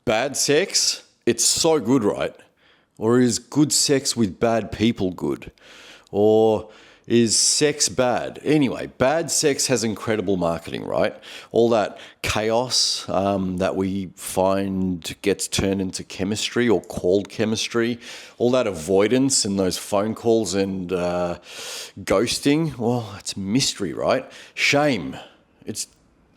bad sex, it's so good, right? Or is good sex with bad people good? Or is sex bad? Anyway, bad sex has incredible marketing, right? All that chaos that we find gets turned into chemistry or called chemistry, all that avoidance and those phone calls and ghosting, well, it's mystery, right? Shame. It's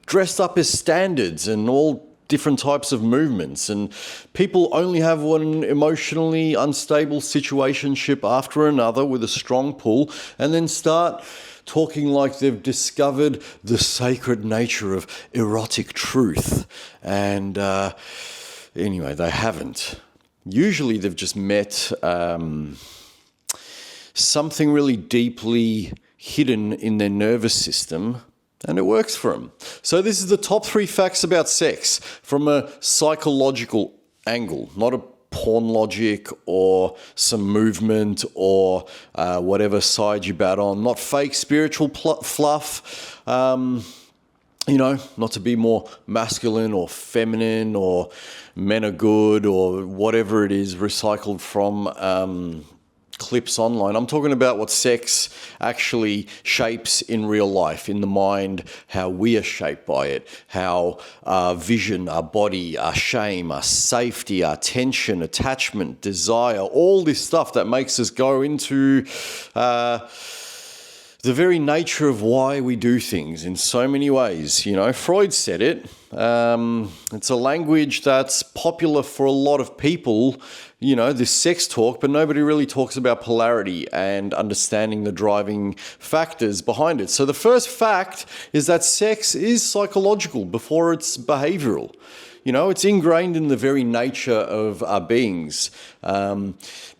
dressed up as standards and all different types of movements, and people only have one emotionally unstable situationship after another with a strong pull, and then start talking like they've discovered the sacred nature of erotic truth. And anyway, they haven't. Usually they've just met something really deeply hidden in their nervous system, and it works for them. So this is the top 3 facts about sex from a psychological angle, not a porn logic or some movement or whatever side you bat on, not fake spiritual fluff, not to be more masculine or feminine or men are good or whatever it is recycled from clips online. I'm talking about what sex actually shapes in real life, in the mind, how we are shaped by it, how our vision, our body, our shame, our safety, our tension, attachment, desire, all this stuff that makes us go into the very nature of why we do things in so many ways. Freud said it. It's a language that's popular for a lot of people, this sex talk, but nobody really talks about polarity and understanding the driving factors behind it. So the first fact is that sex is psychological before it's behavioral. It's ingrained in the very nature of our beings.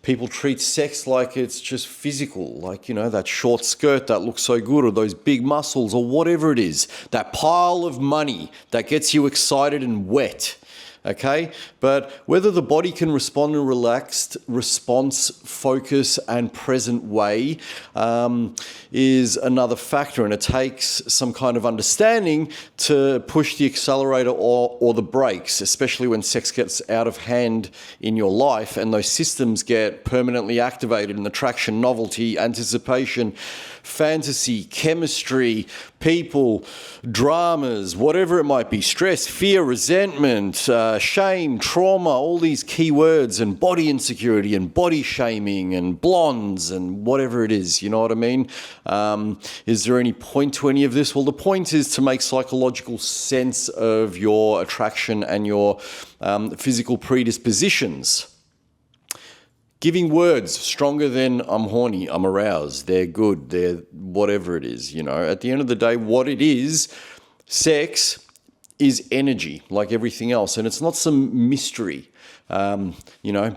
People treat sex like it's just physical, like, that short skirt that looks so good, or those big muscles, or whatever it is, that pile of money that gets you excited and wet. Okay, but whether the body can respond in a relaxed, response, focus, and present way is another factor, and it takes some kind of understanding to push the accelerator or the brakes, especially when sex gets out of hand in your life and those systems get permanently activated in attraction, novelty, anticipation, fantasy, chemistry, people, dramas, whatever it might be, stress, fear, resentment, shame, trauma, all these key words, and body insecurity and body shaming and blondes and whatever it is, you know what I mean? Is there any point to any of this? Well, the point is to make psychological sense of your attraction and your physical predispositions. Giving words stronger than I'm horny, I'm aroused, they're good, they're whatever it is, At the end of the day, what it is, sex is energy, like everything else. And it's not some mystery,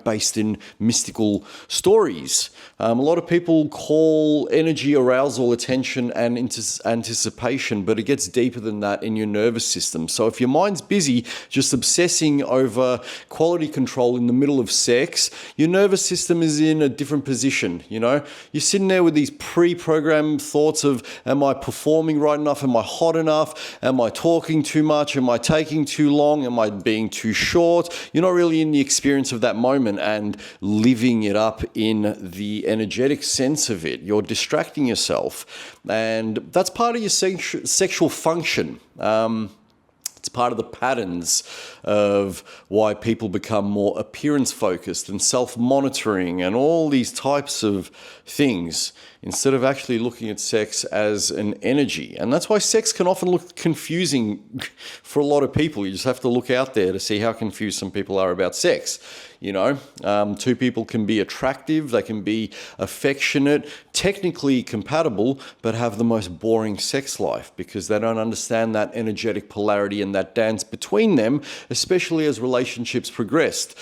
based in mystical stories. A lot of people call energy arousal, attention, and anticipation, but it gets deeper than that in your nervous system. So if your mind's busy just obsessing over quality control in the middle of sex, your nervous system is in a different position, You're sitting there with these pre-programmed thoughts of, am I performing right enough? Am I hot enough? Am I talking too much? Am I taking too long? Am I being too short? You're not really in the experience of that moment and living it up in the energetic sense of it. You're distracting yourself, and that's part of your sexual function. It's part of the patterns of why people become more appearance focused and self-monitoring and all these types of things, instead of actually looking at sex as an energy. And that's why sex can often look confusing for a lot of people. You just have to look out there to see how confused some people are about sex. Two people can be attractive, they can be affectionate, technically compatible, but have the most boring sex life because they don't understand that energetic polarity and that dance between them, especially as relationships progress.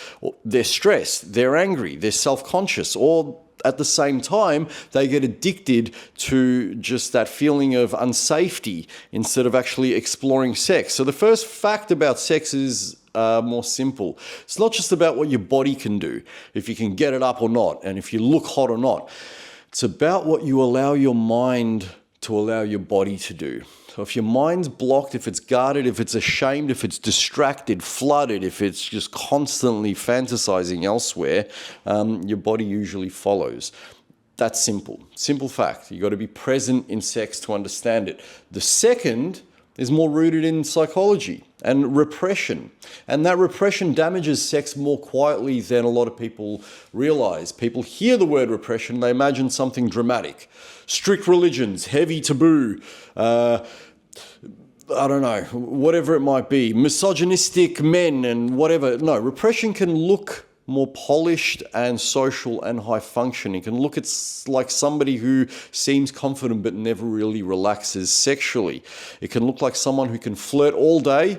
They're stressed, they're angry, they're self-conscious, or at the same time, they get addicted to just that feeling of unsafety instead of actually exploring sex. So the first fact about sex is more simple. It's not just about what your body can do, if you can get it up or not, and if you look hot or not. It's about what you allow your mind to allow your body to do. if your mind's blocked, if it's guarded, if it's ashamed, if it's distracted, flooded, if it's just constantly fantasizing elsewhere, your body usually follows. That's simple. Simple fact. You've got to be present in sex to understand it. The second is more rooted in psychology and repression. And that repression damages sex more quietly than a lot of people realize. People hear the word repression, they imagine something dramatic. Strict religions, heavy taboo, I don't know, whatever it might be, misogynistic men and whatever. No, repression can look more polished and social and high functioning. It can look like somebody who seems confident but never really relaxes sexually. It can look like someone who can flirt all day,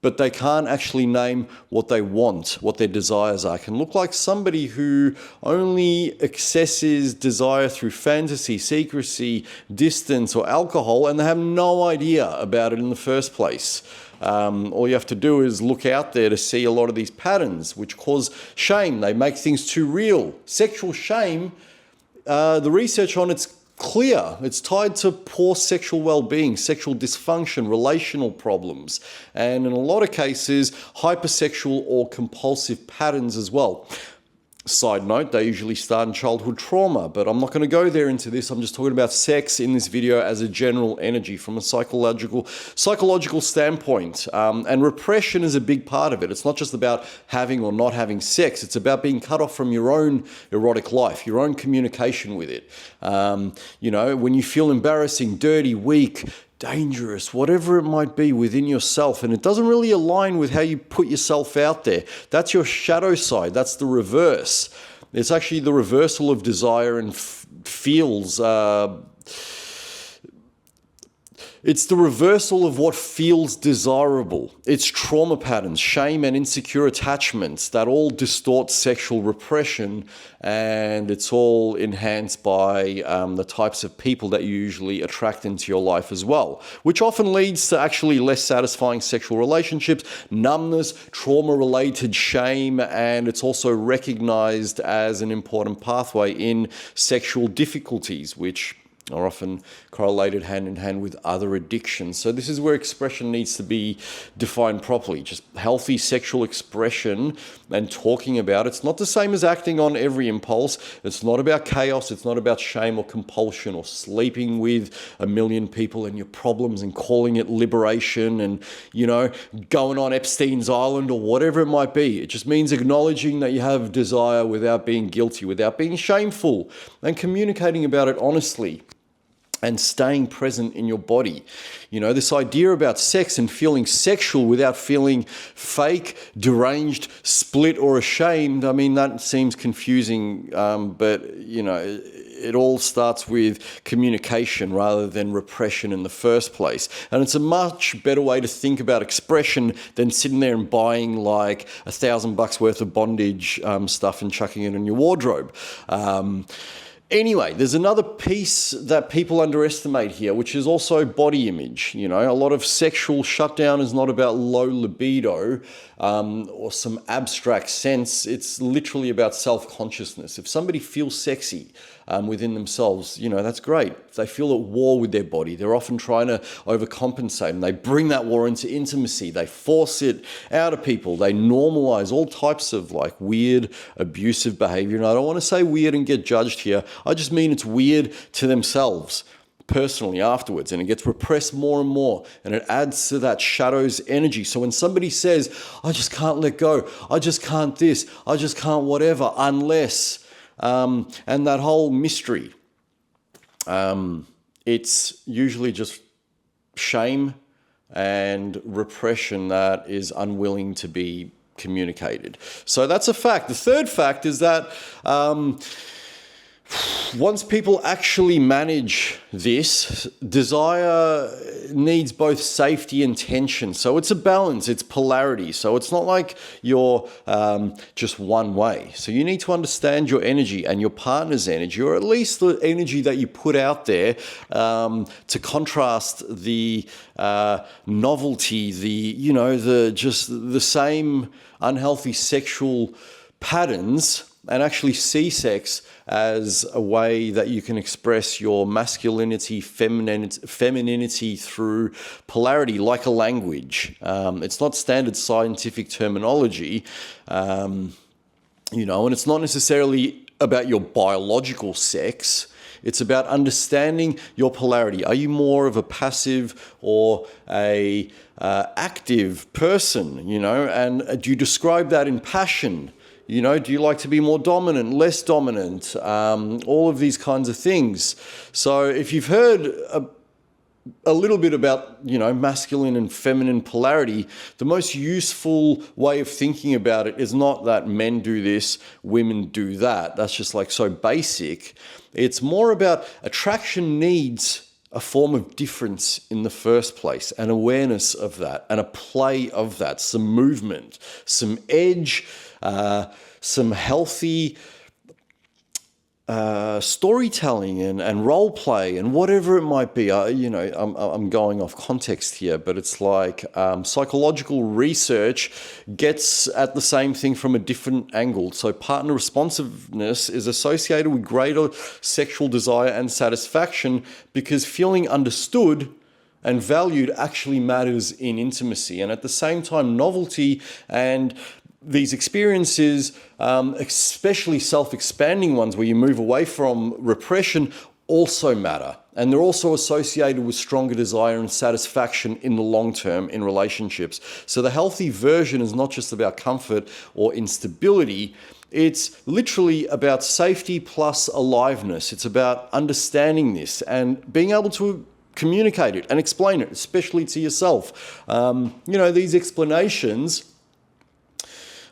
but they can't actually name what they want, what their desires are. It can look like somebody who only accesses desire through fantasy, secrecy, distance, or alcohol, and they have no idea about it in the first place. All you have to do is look out there to see a lot of these patterns which cause shame. They make things too real. Sexual shame, the research on it's clear. It's tied to poor sexual well-being, sexual dysfunction, relational problems, and in a lot of cases, hypersexual or compulsive patterns as well. Side note, they usually start in childhood trauma, but I'm not going to go there into this. I'm just talking about sex in this video as a general energy from a psychological standpoint. And repression is a big part of it. It's not just about having or not having sex. It's about being cut off from your own erotic life, your own communication with it. When you feel embarrassing, dirty, weak, dangerous, whatever it might be within yourself, and it doesn't really align with how you put yourself out there. That's your shadow side. That's the reverse. It's actually the reversal of desire and feels. It's the reversal of what feels desirable. It's trauma patterns, shame and insecure attachments that all distort sexual repression, and it's all enhanced by the types of people that you usually attract into your life as well, which often leads to actually less satisfying sexual relationships, numbness, trauma-related shame, and it's also recognized as an important pathway in sexual difficulties, which are often correlated hand in hand with other addictions. So this is where expression needs to be defined properly. Just healthy sexual expression and talking about it. It's not the same as acting on every impulse. It's not about chaos. It's not about shame or compulsion or sleeping with a million people and your problems and calling it liberation and, going on Epstein's Island or whatever it might be. It just means acknowledging that you have desire without being guilty, without being shameful, and communicating about it honestly. And staying present in your body. This idea about sex and feeling sexual without feeling fake, deranged, split, or ashamed, that seems confusing, but, it all starts with communication rather than repression in the first place. And it's a much better way to think about expression than sitting there and buying like $1,000 worth of bondage stuff and chucking it in your wardrobe. Anyway, there's another piece that people underestimate here, which is also body image. A lot of sexual shutdown is not about low libido or some abstract sense. It's literally about self-consciousness. If somebody feels sexy within themselves, that's great. If they feel at war with their body, they're often trying to overcompensate, and they bring that war into intimacy. They force it out of people. They normalize all types of weird, abusive behavior. And I don't want to say weird and get judged here. I just mean it's weird to themselves personally afterwards, and it gets repressed more and more, and it adds to that shadow's energy. So when somebody says, I just can't let go, I just can't this, I just can't whatever, unless, and that whole mystery, it's usually just shame and repression that is unwilling to be communicated. So that's a fact. The third fact is that once people actually manage this, desire needs both safety and tension. So it's a balance, it's polarity. So it's not like you're just one way. So you need to understand your energy and your partner's energy, or at least the energy that you put out there, to contrast the novelty, the same unhealthy sexual patterns and actually see sex as a way that you can express your masculinity, femininity through polarity, like a language. It's not standard scientific terminology, and it's not necessarily about your biological sex. It's about understanding your polarity. Are you more of a passive or a active person, and do you describe that in passion? Do you like to be more dominant, less dominant? All of these kinds of things. So if you've heard a little bit about, masculine and feminine polarity, the most useful way of thinking about it is not that men do this, women do that. That's just like so basic. It's more about attraction needs a form of difference in the first place, an awareness of that, and a play of that, some movement, some edge, some healthy storytelling and role play and whatever it might be. I'm going off context here, but it's like psychological research gets at the same thing from a different angle. So partner responsiveness is associated with greater sexual desire and satisfaction because feeling understood and valued actually matters in intimacy. And at the same time, novelty and these experiences, especially self-expanding ones where you move away from repression, also matter. And they're also associated with stronger desire and satisfaction in the long term in relationships. So the healthy version is not just about comfort or instability. It's literally about safety plus aliveness. It's about understanding this and being able to communicate it and explain it, especially to yourself. These explanations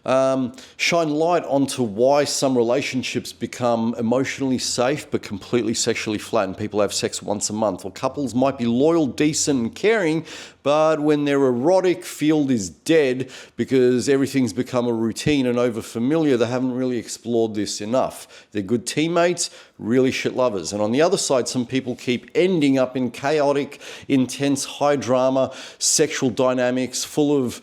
shine light onto why some relationships become emotionally safe but completely sexually flat, and people have sex once a month. Or couples might be loyal, decent, and caring, but when their erotic field is dead because everything's become a routine and over-familiar, they haven't really explored this enough. They're good teammates, really shit lovers. And on the other side, some people keep ending up in chaotic, intense, high-drama sexual dynamics full of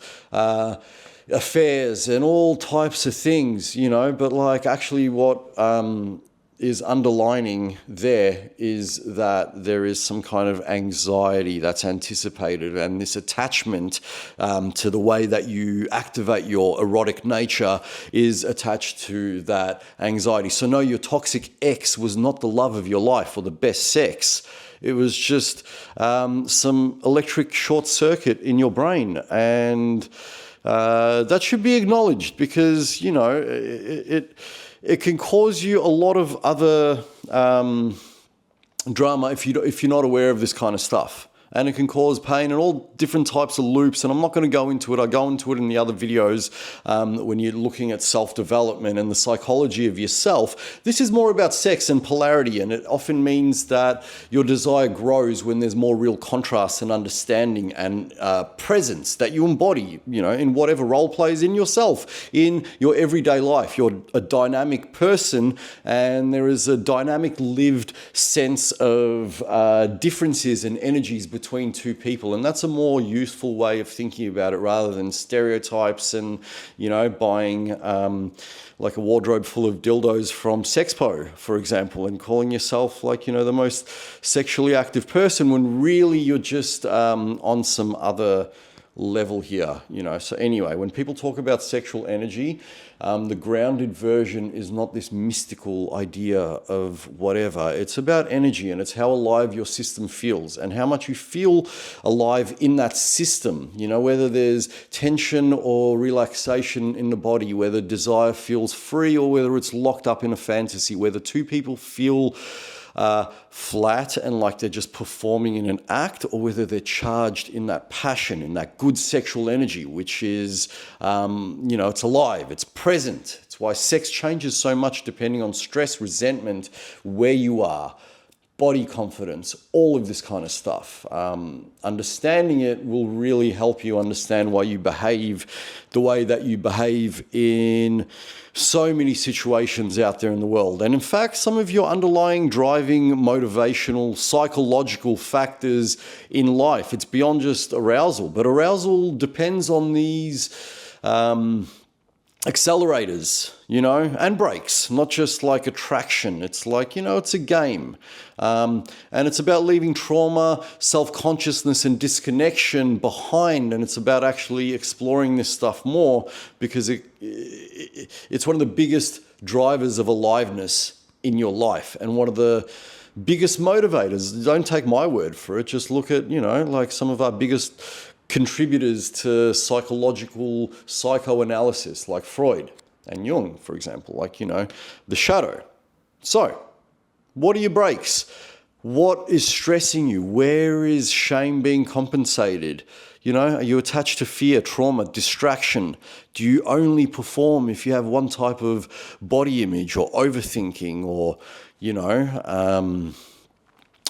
affairs and all types of things, but like actually what is underlining there is that there is some kind of anxiety that's anticipated, and this attachment to the way that you activate your erotic nature is attached to that anxiety. So no, your toxic ex was not the love of your life or the best sex. It was just some electric short circuit in your brain, and that should be acknowledged because, it can cause you a lot of other drama if you're not aware of this kind of stuff. And it can cause pain and all different types of loops. And I'm not going to go into it. I go into it in the other videos when you're looking at self-development and the psychology of yourself. This is more about sex and polarity, and it often means that your desire grows when there's more real contrast and understanding and presence that you embody, in whatever role plays in yourself, in your everyday life. You're a dynamic person, and there is a dynamic lived sense of differences and energies between two people, and that's a more useful way of thinking about it rather than stereotypes and buying like a wardrobe full of dildos from Sexpo, for example, and calling yourself the most sexually active person when really you're just on some other level here, So anyway, when people talk about sexual energy, the grounded version is not this mystical idea of whatever. It's about energy, and it's how alive your system feels and how much you feel alive in that system, whether there's tension or relaxation in the body, whether desire feels free or whether it's locked up in a fantasy, whether two people feel flat and like they're just performing in an act, or whether they're charged in that passion, in that good sexual energy, which is, it's alive, it's present. It's why sex changes so much depending on stress, resentment, where you are, body confidence, all of this kind of stuff. Understanding it will really help you understand why you behave the way that you behave in so many situations out there in the world. And in fact, some of your underlying driving, motivational, psychological factors in life, it's beyond just arousal, but arousal depends on these accelerators, and brakes, not just like attraction. It's like, it's a game. And it's about leaving trauma, self-consciousness, and disconnection behind. And it's about actually exploring this stuff more, because it's one of the biggest drivers of aliveness in your life, and one of the biggest motivators. Don't take my word for it. Just look at, like some of our biggest contributors to psychoanalysis, like Freud and Jung, for example, like, the shadow. So, what are your brakes? What is stressing you? Where is shame being compensated? Are you attached to fear, trauma, distraction? Do you only perform if you have one type of body image, or overthinking, or,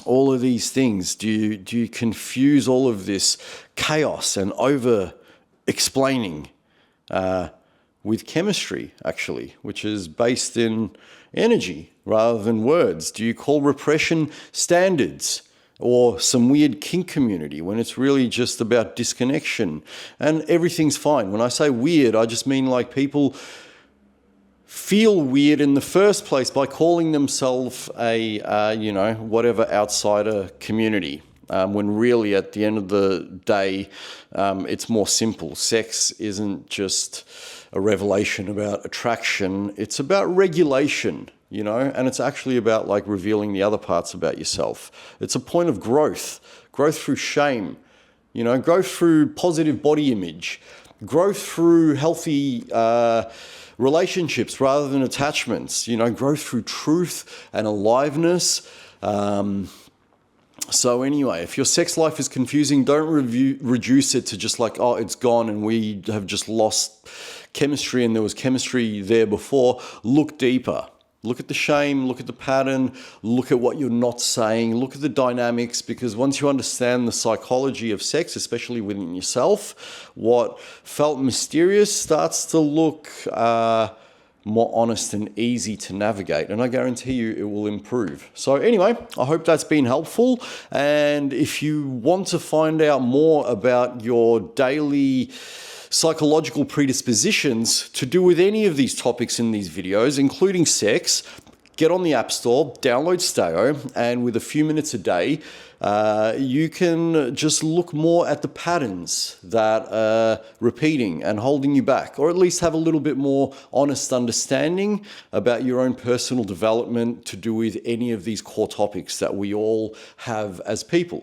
all of these things? Do you confuse all of this chaos and over explaining with chemistry, actually, which is based in energy rather than words? Do you call repression standards or some weird kink community when it's really just about disconnection and everything's fine? When I say weird, I just mean like people feel weird in the first place by calling themselves a, whatever outsider community. When really at the end of the day, it's more simple. Sex isn't just a revelation about attraction. It's about regulation, and it's actually about like revealing the other parts about yourself. It's a point of growth through shame, growth through positive body image, growth through healthy relationships rather than attachments, growth through truth and aliveness. So anyway, if your sex life is confusing, don't reduce it to just like, oh, it's gone and we have just lost chemistry and there was chemistry there before. Look deeper. Look at the shame, look at the pattern, look at what you're not saying, look at the dynamics, because once you understand the psychology of sex, especially within yourself, what felt mysterious starts to look more honest and easy to navigate. And I guarantee you it will improve. So anyway, I hope that's been helpful. And if you want to find out more about your daily psychological predispositions to do with any of these topics in these videos, including sex, get on the App Store, download Stayo, and with a few minutes a day, you can just look more at the patterns that are repeating and holding you back, or at least have a little bit more honest understanding about your own personal development to do with any of these core topics that we all have as people.